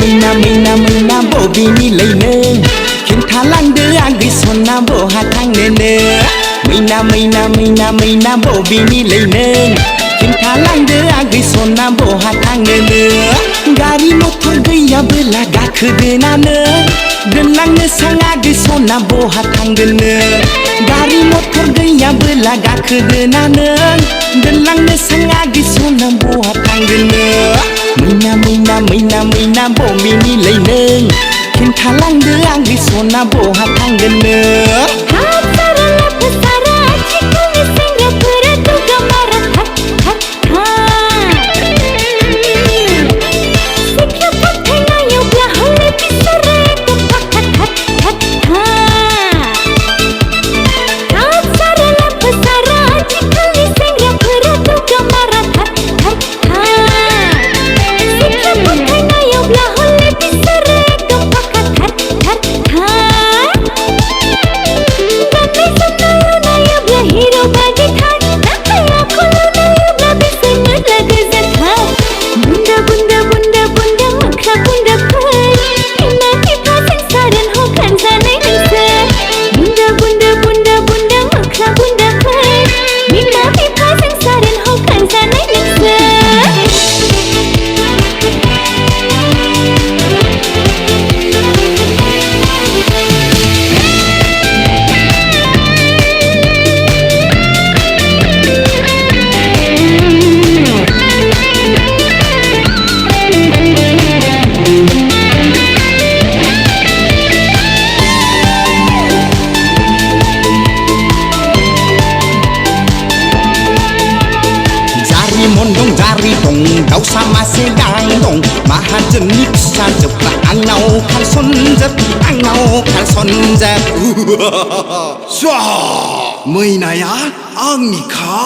मैना बबेनि लैनो खिन्थालांदो आगै सना बहा थांनोनो मैना बबेनि लैनो खिन्थालांदो आगै सना बहा थांनोनो गारि मथर गैयाबोला गाखोदोनानो दोनलांनो सां आगै सना बहा थांगोननो गारि मथर गैयाबोला गाखोदोनानो दोनलांनो सां आगै सना बहा थांगोननो मैना बबेनि लैनो खिन्थालांदो आगै सना बहा थांगोननो जारि दं दाउसा मासे गां दं माहाजोननि फिसाजोफ्रा आंनाव खारसनजोब मैनाया आंनिखा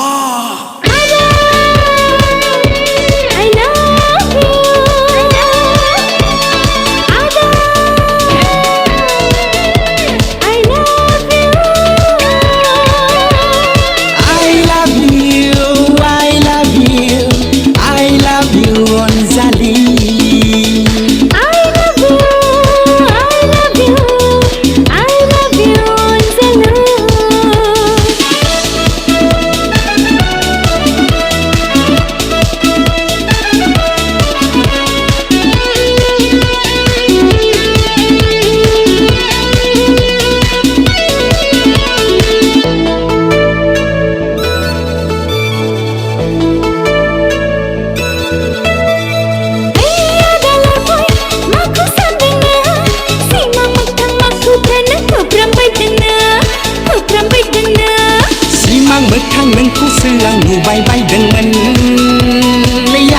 मोखां नोंखौसो आं नुबाय बायदोंमोन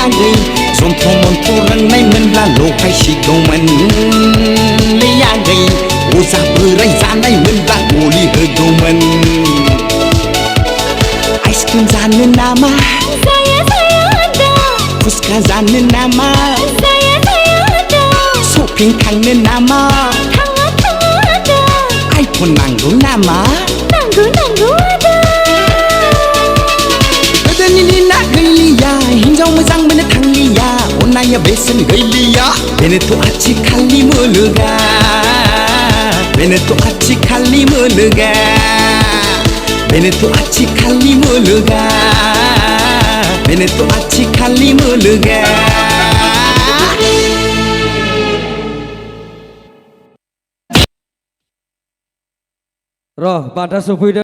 आगै जन्थ्र मन्थ्र रोंनायमोनब्ला लगायसिगौमोन आगै अजा बोराय जानायमोनब्ला गलि होगौमोन आइसक्रिम जानो नामा फुसका जानो नामा शपिं थांनो नामा आइफन नांगौ नामा गैलिया हिन्जाव मोजां मोननो थांलिया अननाया बेसेन गैलिया बेनोथ' आथिखालनि मुलुगा बेनोथ' आथिखालनि मुलुगा बेनोथ' आथिखालनि मुलुगा बेनोथ' आथिखालनि मुलुगा र' बान्था सफैदों।